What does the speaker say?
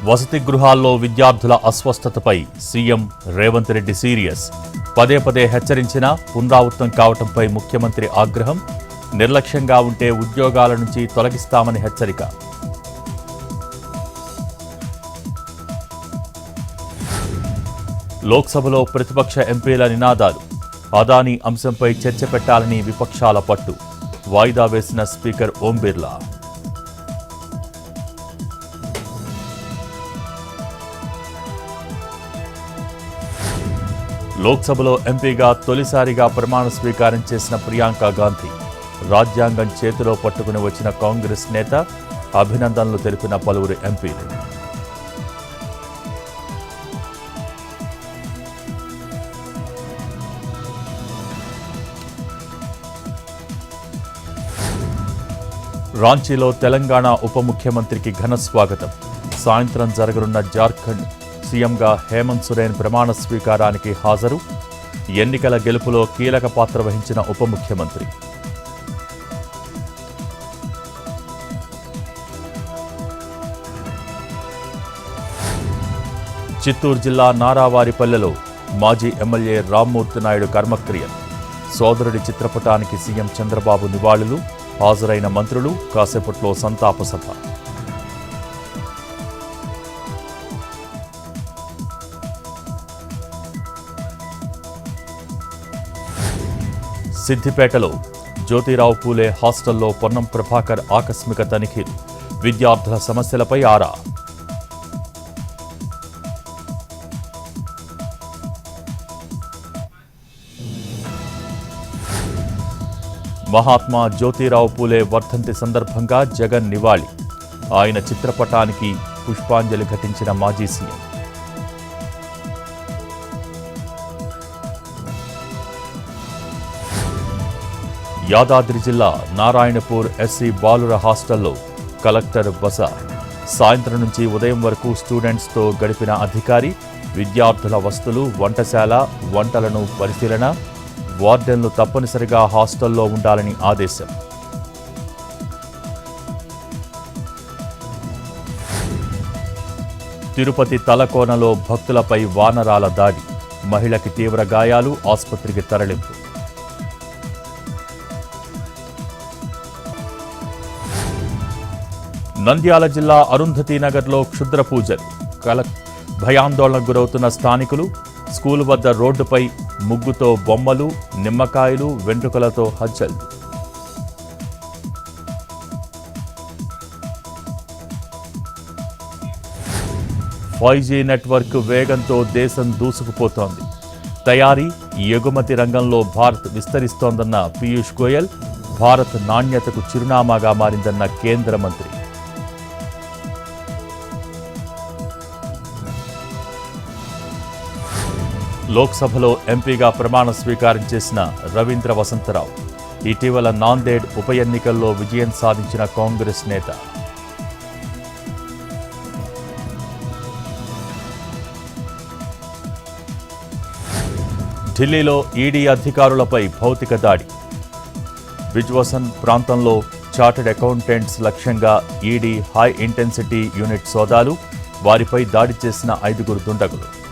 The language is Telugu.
వసతి గృహాల్లో విద్యార్థుల అస్వస్థతపై సీఎం రేవంత్ రెడ్డి సీరియస్. పదే పదే హెచ్చరించినా పునరావృతం కావడంపై ముఖ్యమంత్రి ఆగ్రహం. నిర్లక్ష్యంగా ఉంటే ఉద్యోగాల నుంచి తొలగిస్తామని హెచ్చరిక. లోక్సభలో ప్రతిపక్ష ఎంపీల నినాదాలు. అదానీ అంశంపై చర్చ పెట్టాలని విపక్షాల పట్టు. వాయిదా వేసిన స్పీకర్ ఓం బిర్లా. లోక్సభలో ఎంపీగా తొలిసారిగా ప్రమాణ స్వీకారం చేసిన ప్రియాంక గాంధీ. రాజ్యాంగం చేతిలో పట్టుకుని వచ్చిన కాంగ్రెస్ నేత. అభినందనలు తెలిపిన పలువురు ఎంపీలు. రాంచీలో తెలంగాణ ఉప ముఖ్యమంత్రికి ఘన స్వాగతం. సాయంత్రం జరగనున్న జార్ఖండ్ సీఎంగా హేమంత్ సోరెన్ ప్రమాణ స్వీకారానికి హాజరు. ఎన్నికల గెలుపులో కీలక పాత్ర వహించిన ఉప ముఖ్యమంత్రి. చిత్తూరు జిల్లా నారావారిపల్లెలో మాజీ ఎమ్మెల్యే రామ్మూర్తి నాయుడు కర్మక్రియలు. సోదరుడి చిత్రపటానికి సీఎం చంద్రబాబు నివాళులు. హాజరైన మంత్రులు. కాసేపట్లో సంతాప సభ. సిద్దిపేటలో జ్యోతిరావు పూలే హాస్టల్లో పొన్నం ప్రభాకర్ ఆకస్మిక తనిఖీలు. విద్యార్థుల సమస్యలపై ఆరా. మహాత్మా జ్యోతిరావు పూలే వర్ధంతి సందర్భంగా జగన్ నివాళి. ఆయన చిత్రపటానికి పుష్పాంజలి ఘటించిన మాజీ సీఎం. యాదాద్రి జిల్లా నారాయణపూర్ ఎస్సీ బాలుర హాస్టల్లో కలెక్టర్ బస. సాయంత్రం నుంచి ఉదయం వరకు స్టూడెంట్స్తో గడిపిన అధికారి. విద్యార్థుల వసతులు, వంటశాల, వంటలను పరిశీలన. వార్డెన్లు తప్పనిసరిగా హాస్టల్లో ఉండాలని ఆదేశం. తిరుపతి తలకోనలో భక్తులపై వానరాల దాడి. మహిళకి తీవ్ర గాయాలు. ఆసుపత్రికి తరలింపు. నంద్యాల జిల్లా అరుంధతి నగర్లో క్షుద్ర పూజలు. భయాందోళనకు గురవుతున్న స్థానికులు. స్కూల్ వద్ద రోడ్డుపై ముగ్గుతో బొమ్మలు, నిమ్మకాయలు, వెంట్రుకలతో హల్చల్. ఫైవ్-జీ నెట్వర్క్ వేగంతో దేశం దూసుకుపోతోంది. తయారీ, ఎగుమతి రంగంలో భారత్ విస్తరిస్తోందన్న పీయూష్ గోయల్. భారత్ నాణ్యతకు చిరునామాగా మారిందన్న కేంద్ర మంత్రి. లోక్సభలో ఎంపీగా ప్రమాణ స్వీకారం చేసిన రవీంద్ర వసంతరావు. ఇటీవల నాందేడ్ ఉప ఎన్నికల్లో విజయం సాధించిన కాంగ్రెస్ నేత. ఢిల్లీలో ఈడీ అధికారులపై భౌతిక దాడి. బిజ్వసన్ ప్రాంతంలో చార్టెడ్ అకౌంటెంట్స్ లక్ష్యంగా ఈడీ హై ఇంటెన్సిటీ యూనిట్ సోదాలు. వారిపై దాడి చేసిన 5 దుండగులు.